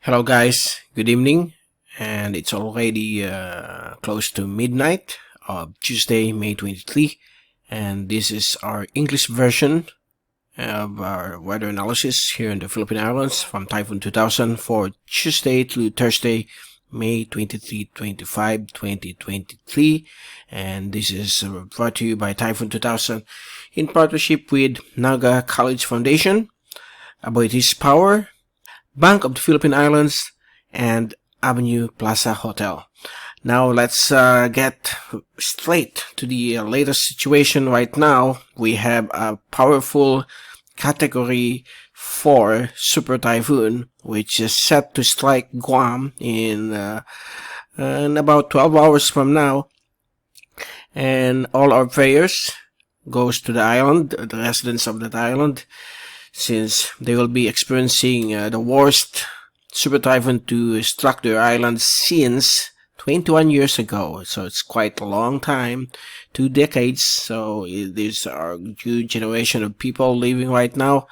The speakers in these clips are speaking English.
Hello guys, good evening, and it's already close to midnight of Tuesday, May 23, and this is our English version of our weather analysis here in the Philippine Islands from Typhoon 2000 for Tuesday to Thursday, May 23, 25, 2023, and this is brought to you by Typhoon 2000 in partnership with Naga College Foundation, Aboitiz Power, Bank of the Philippine Islands, and Avenue Plaza Hotel. Now let's get straight to the latest situation. Right now we have a powerful Category 4 Super Typhoon which is set to strike Guam in about 12 hours from now, and all our prayers goes to the island, the residents of that island, since they will be experiencing the worst super typhoon to struck their island since 21 years ago. So it's quite a long time, 2 decades. So there's a huge generation of people living right now.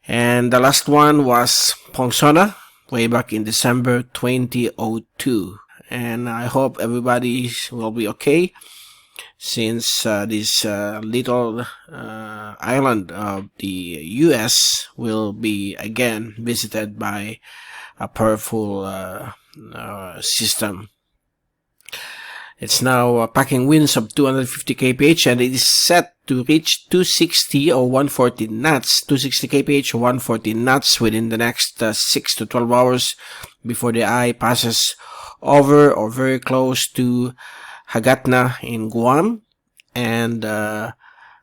And the last one was Pongsona way back in December 2002. And I hope everybody will be okay, since this little island of the US will be again visited by a powerful system. It's now packing winds of 250 kph, and it is set to reach 260 or 140 knots, 260 kph or 140 knots within the next 6 to 12 hours before the eye passes over or very close to Hagatna in Guam. And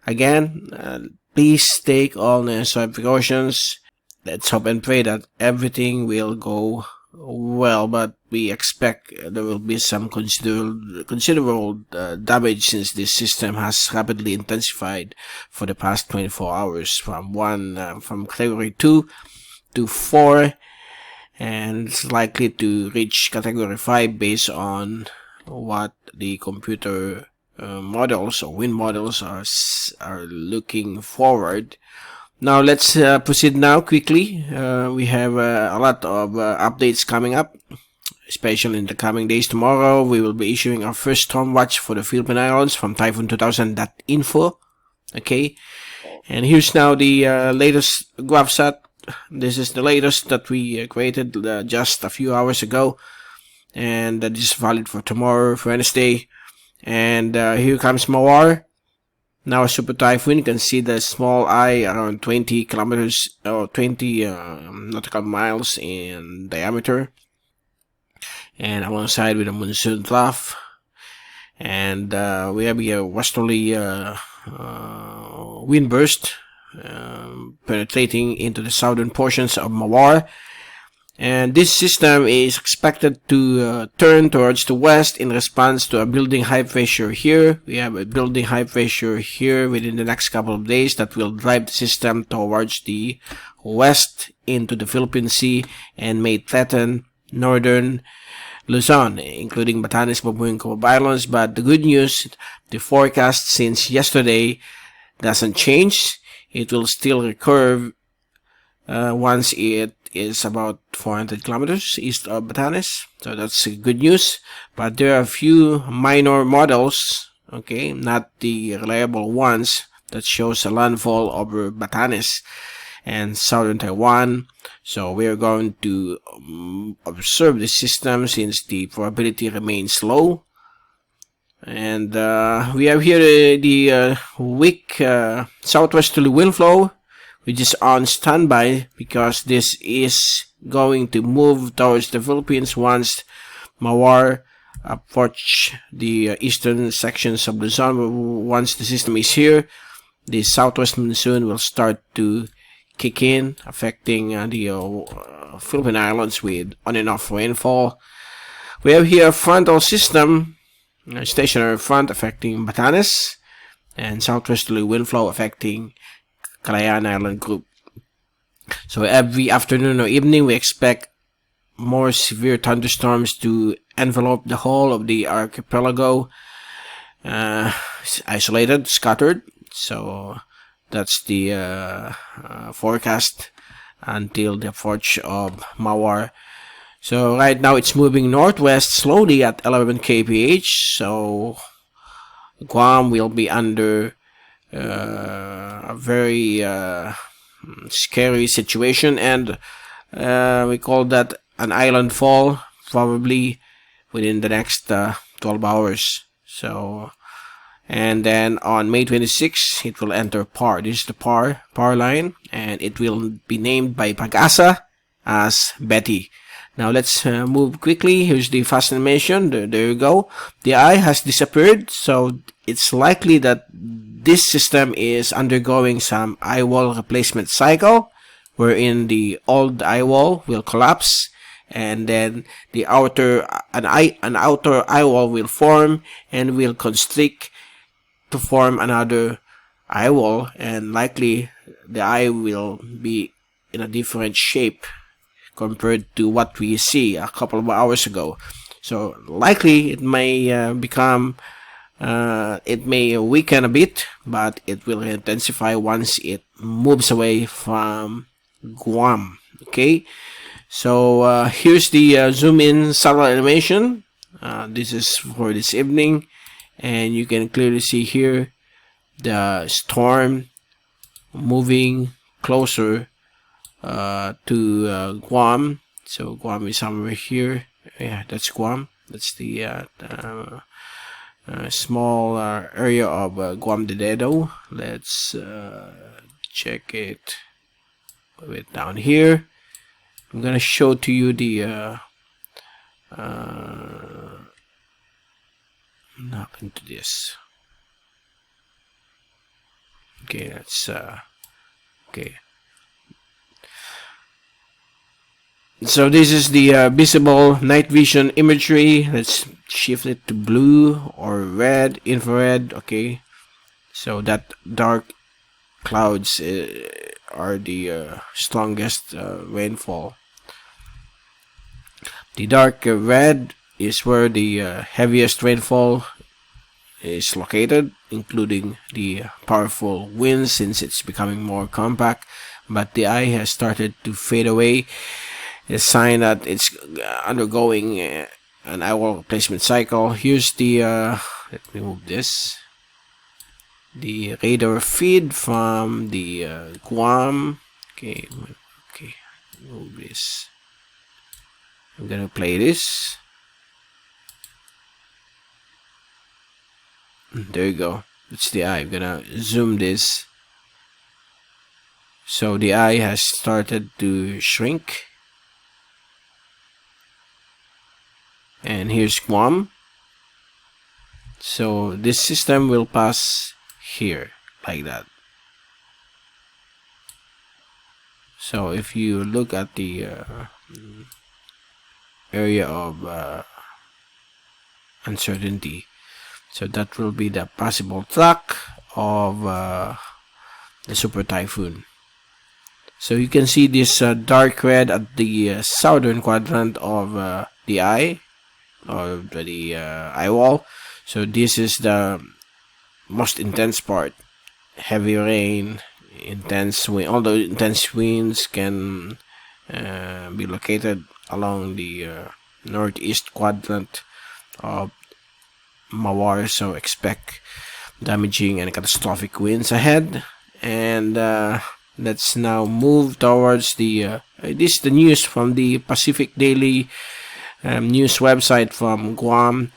again, please take all necessary precautions. Let's hope and pray that everything will go well, but we expect there will be some considerable damage, since this system has rapidly intensified for the past 24 hours from category 2 to 4, and it's likely to reach category 5 based on what the computer models or wind models are looking forward. Now let's proceed now quickly. We have a lot of updates coming up, especially in the coming days. Tomorrow we will be issuing our first storm watch for the Philippine Islands from Typhoon2000.info. Okay, and here's now the latest graph set. This is the latest that we created just a few hours ago, and that is valid for tomorrow, for Wednesday. And here comes Mawar, now a super typhoon. You can see the small eye around 20 kilometers or 20 nautical miles in diameter, and alongside with a monsoon trough. And we have a westerly wind burst penetrating into the southern portions of Mawar. And this system is expected to turn towards the west in response to a building high pressure here. We have a building high pressure here within the next couple of days that will drive the system towards the west into the Philippine Sea and may threaten northern Luzon, including Batanes, Babuyan, Cabo Islands. But the good news, the forecast since yesterday doesn't change. It will still recurve once it is about 400 kilometers east of Batanes, so that's good news. But there are a few minor models, okay, not the reliable ones, that shows a landfall over Batanes and southern Taiwan. So we are going to observe the system since the probability remains low. And we have here the weak southwesterly wind flow, which is on standby because this is going to move towards the Philippines once Mawar approach the eastern sections of Luzon. Once the system is here, the southwest monsoon will start to kick in, affecting the Philippine Islands with on and off rainfall. We have here a frontal system, a stationary front affecting Batanes, and southwesterly wind flow affecting Calayan Island Group. So every afternoon or evening we expect more severe thunderstorms to envelop the whole of the archipelago, isolated, scattered. So that's the forecast until the approach of Mawar. So right now it's moving northwest slowly at 11 kph. So Guam will be under a very scary situation, and we call that an island fall, probably within the next 12 hours. So, and then on May 26th, it will enter PAR. This is the PAR line, and it will be named by Pag-asa as Betty. Now let's move quickly. Here's the fast animation. There you go. The eye has disappeared, so it's likely that this system is undergoing some eye wall replacement cycle, wherein the old eye wall will collapse, and then an outer eye wall will form and will constrict to form another eye wall, and likely the eye will be in a different shape compared to what we see a couple of hours ago. So likely it may it may weaken a bit, but it will intensify once it moves away from Guam. Okay, so here's the zoom in satellite animation. This is for this evening, and you can clearly see here the storm moving closer to Guam. So Guam is somewhere here. Yeah, that's Guam. That's the small area of Guam de Dedo. Let's check it. Put it down here. I'm gonna show to you the not into this. Okay, that's okay. So this is the visible night vision imagery. Let's shift it to blue or red, infrared. Okay, so that dark clouds are the strongest rainfall. The dark red is where the heaviest rainfall is located, including the powerful winds, since it's becoming more compact. But the eye has started to fade away. A sign that it's undergoing an eye wall replacement cycle. Here's the let me move this. The radar feed from the Guam. Okay, move this. I'm gonna play this. There you go. It's the eye. I'm gonna zoom this. So the eye has started to shrink. And here's Guam. So this system will pass here like that. So if you look at the area of uncertainty, so that will be the possible track of the Super Typhoon. So you can see this dark red at the southern quadrant of the eye, or the eye wall. So this is the most intense part. Heavy rain, intense wind. Although intense winds can be located along the northeast quadrant of Mawar, so expect damaging and catastrophic winds ahead. And let's now move towards the this is the news from the Pacific Daily news website from Guam.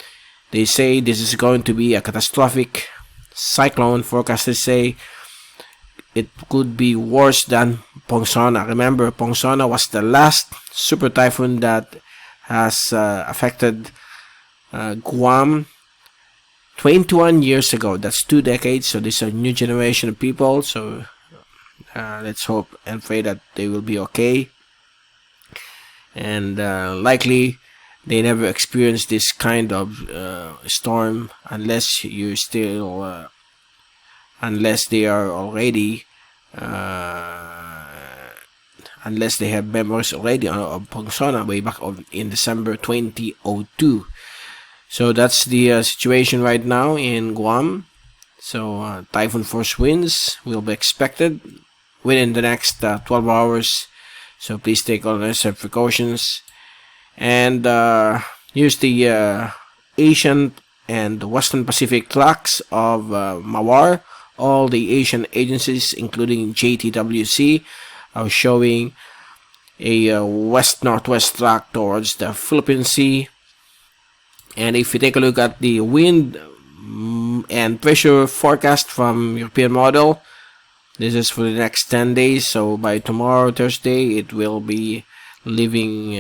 They say this is going to be a catastrophic cyclone. Forecasters say it could be worse than Pongsona. Remember, Pongsona was the last super typhoon that has affected Guam 21 years ago. That's 2 decades. So this is a new generation of people. So let's hope and pray that they will be okay. And likely they never experienced this kind of storm unless you still unless they are already unless they have memories already of Pongsona way back in December 2002. So that's the situation right now in Guam. So typhoon force winds will be expected within the next 12 hours so please take all necessary precautions. And here's the Asian and Western Pacific tracks of MAWAR. All the Asian agencies, including JTWC, are showing a west-northwest track towards the Philippine Sea. And if you take a look at the wind and pressure forecast from European model, this is for the next 10 days. So by tomorrow, Thursday, it will be leaving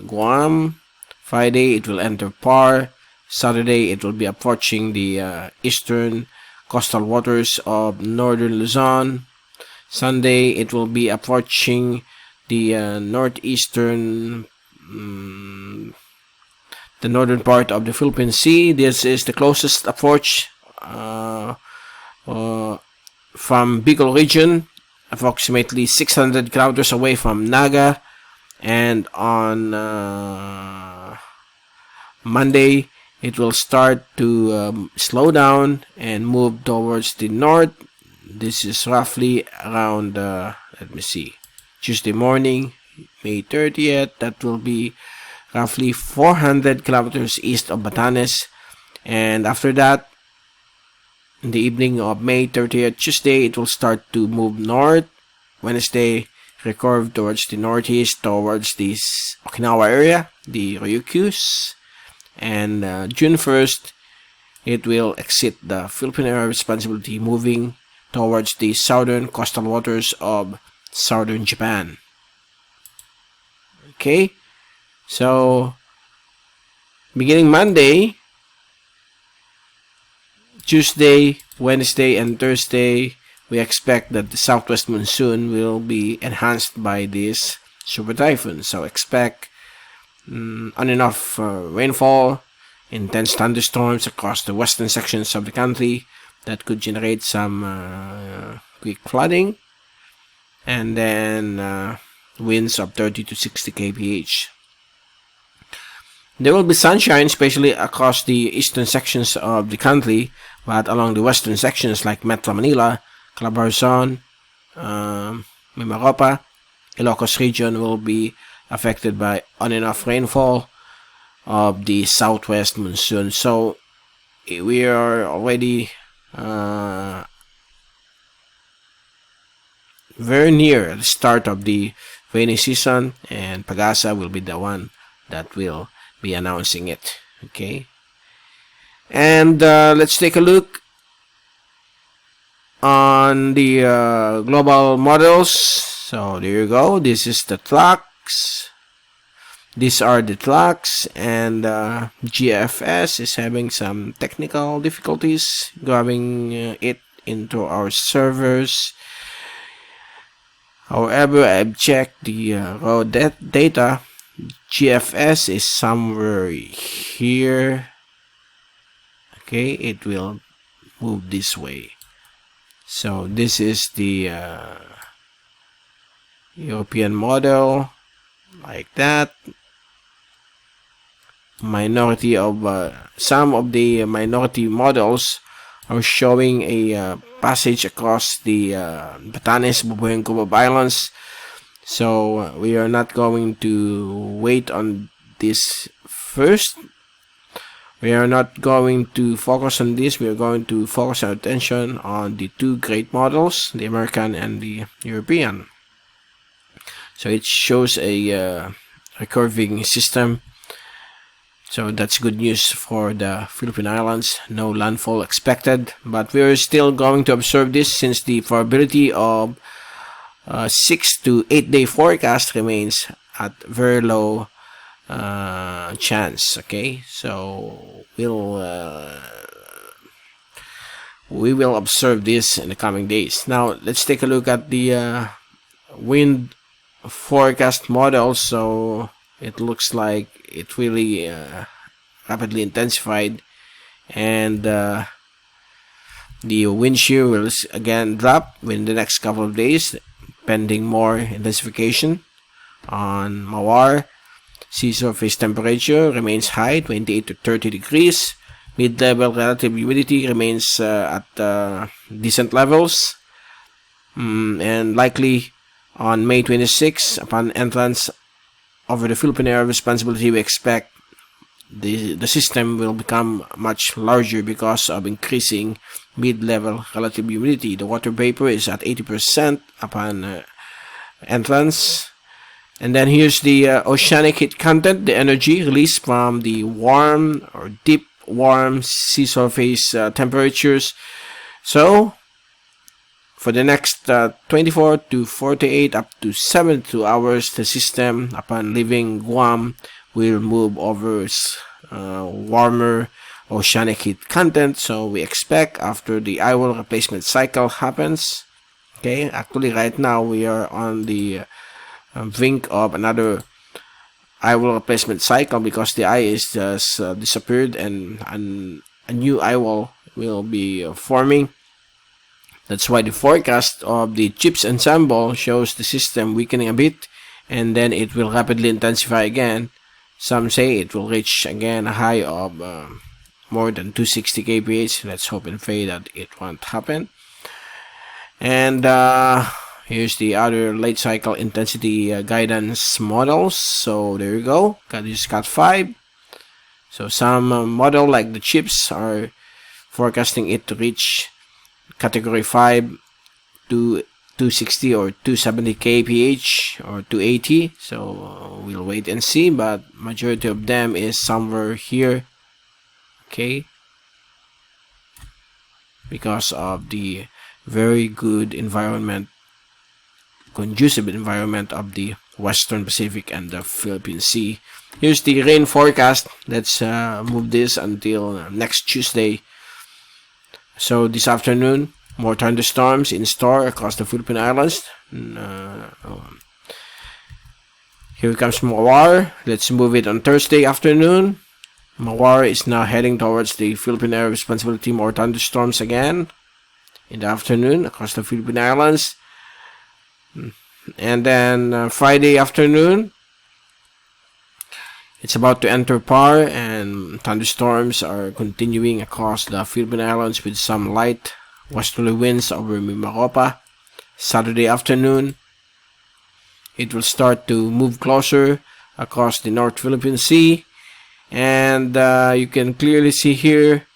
Guam. Friday, it will enter PAR. Saturday, it will be approaching the eastern coastal waters of northern Luzon. Sunday, it will be approaching the northeastern, the northern part of the Philippine Sea. This is the closest approach from Bicol region, approximately 600 kilometers away from Naga. And on Monday, it will start to slow down and move towards the north. This is roughly around, let me see, Tuesday morning, May 30th. That will be roughly 400 kilometers east of Batanes. And after that, in the evening of May 30th, Tuesday, it will start to move north. Wednesday, recurve towards the northeast, towards the Okinawa area, the Ryukyus. And June 1st, it will exit the Philippine area of responsibility, moving towards the southern coastal waters of southern Japan. Okay, so beginning Monday, Tuesday, Wednesday, and Thursday, we expect that the southwest monsoon will be enhanced by this super typhoon. So expect on and off rainfall, intense thunderstorms across the western sections of the country that could generate some quick flooding, and then winds of 30 to 60 kph. There will be sunshine, especially across the eastern sections of the country, but along the western sections like Metro Manila, Calabarzon, Mimaropa, Ilocos region will be affected by on and off rainfall of the southwest monsoon. So we are already very near the start of the rainy season, and Pagasa will be the one that will be announcing it. Okay, and let's take a look on the global models. So there you go. This is the tracks. These are the tracks, and GFS is having some technical difficulties grabbing it into our servers. However, I've checked the raw data. GFS is somewhere here. Okay, it will move this way. So this is the European model, like that. Minority of some of the minority models are showing a passage across the Batanes, Bubuyan, Cubab Islands. So we are not going to wait on this first. We are not going to focus on this. We are going to focus our attention on the two great models, the American and the European. So it shows a recurving system. So that's good news for the Philippine Islands. No landfall expected, but we are still going to observe this since the probability of 6 to 8 day forecast remains at very low chance. Okay, so we will observe this in the coming days. Now let's take a look at the wind forecast model. So it looks like it really rapidly intensified, and the wind shear will again drop in the next couple of days pending more intensification. On Mawar, sea surface temperature remains high, 28 to 30 degrees. Mid-level relative humidity remains at decent levels, and likely On May 26, upon entrance over the Philippine area of responsibility, we expect the system will become much larger because of increasing mid-level relative humidity. The water vapor is at 80% upon entrance. And then here's the oceanic heat content, the energy released from the warm or deep warm sea surface temperatures. So for the next 24 to 48 up to 72 hours, the system upon leaving Guam will move over warmer oceanic heat content. So we expect after the IWL replacement cycle happens, okay, actually right now we are on the brink of another IWL replacement cycle because the eye is just disappeared and a new IWL will be forming. That's why the forecast of the CHIPS ensemble shows the system weakening a bit and then it will rapidly intensify again. Some say it will reach again a high of more than 260 kph. Let's hope and pray that it won't happen. And here's the other late cycle intensity guidance models. So there you go. Got this Cat 5. So some model like the CHIPS are forecasting it to reach category 5 to 260 or 270 kph or 280. So we'll wait and see, but majority of them is somewhere here, okay, because of the very good environment, conducive environment of the Western Pacific and the Philippine Sea. Here's the rain forecast. Let's move this until next Tuesday. So this afternoon, more thunderstorms in store across the Philippine Islands. Here comes Mawar. Let's move it on Thursday afternoon. Mawar is now heading towards the Philippine area of responsibility. More thunderstorms again in the afternoon across the Philippine Islands. And then Friday afternoon, it's about to enter PAR and thunderstorms are continuing across the Philippine Islands with some light westerly winds over Mimaropa. Saturday afternoon, it will start to move closer across the North Philippine Sea, and you can clearly see here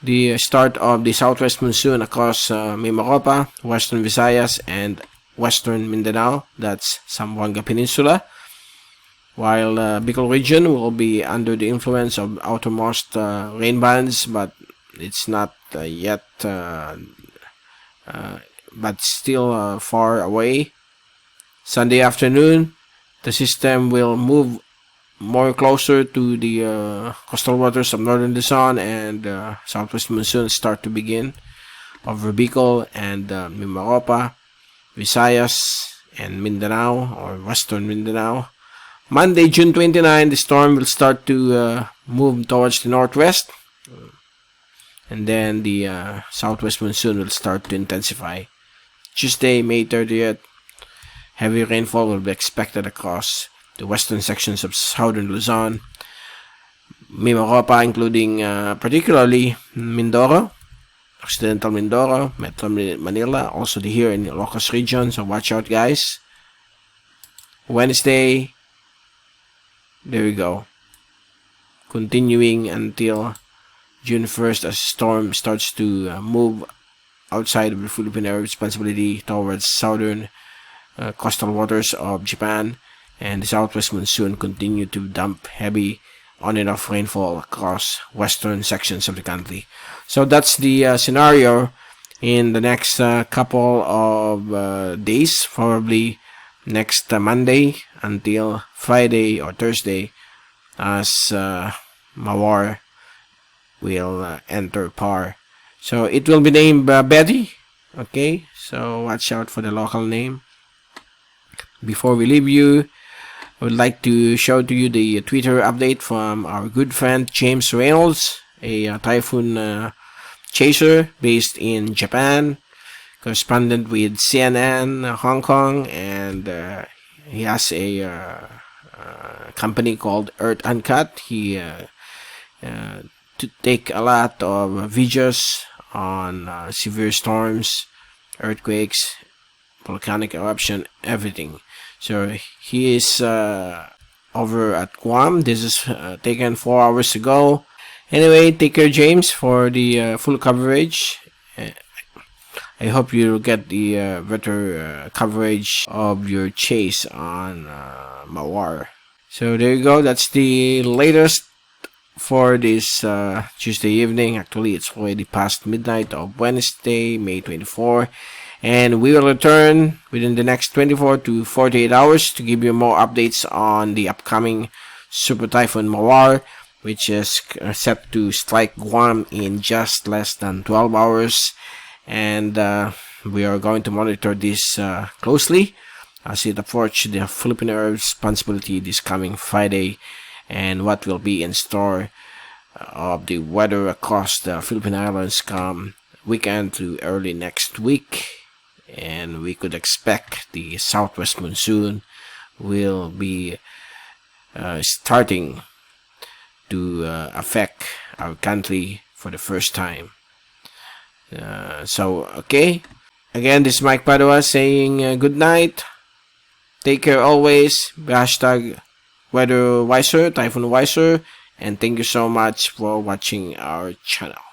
the start of the southwest monsoon across Mimaropa, Western Visayas, and Western Mindanao. That's Zamboanga Peninsula. While Bicol region will be under the influence of outermost rain bands, but it's not yet, but still far away. Sunday afternoon, the system will move more closer to the coastal waters of northern Luzon, and southwest monsoon start to begin over Bicol and Mimaropa, Visayas, and Mindanao or Western Mindanao. Monday, June 29, the storm will start to move towards the northwest, and then the southwest monsoon will start to intensify. Tuesday, May 30th, heavy rainfall will be expected across the western sections of southern Luzon, Mimaropa, including particularly Mindoro, Occidental Mindoro, Metro Manila, also here in the Ilocos region, so watch out guys. Wednesday, there we go, continuing until June 1st as storm starts to move outside of the Philippine area of responsibility towards southern coastal waters of Japan, and the southwest monsoon continue to dump heavy on and off rainfall across western sections of the country. So that's the scenario in the next couple of days, probably next Monday until Friday or Thursday, as Mawar will enter PAR. So it will be named Betty. Okay, so watch out for the local name. Before we leave you, I would like to show to you the Twitter update from our good friend James Reynolds, a typhoon chaser based in Japan, correspondent with CNN Hong Kong, and he has a company called Earth Uncut. He to take a lot of videos on severe storms, earthquakes, volcanic eruption, everything. So he is over at Guam. This is taken 4 hours ago. Anyway, take care, James, for the full coverage. I hope you get the better coverage of your chase on Mawar. So there you go. That's the latest for this Tuesday evening. Actually, it's already past midnight of Wednesday, May 24. And we will return within the next 24 to 48 hours to give you more updates on the upcoming Super Typhoon Mawar, which is set to strike Guam in just less than 12 hours. And we are going to monitor this closely as it approaches the Philippine responsibility this coming Friday, and what will be in store of the weather across the Philippine Islands come weekend to early next week. And we could expect the southwest monsoon will be starting to affect our country for the first time. Okay. Again, this is Mike Padua saying good night. Take care always. Hashtag Weather Wiser, Typhoon Wiser. And thank you so much for watching our channel.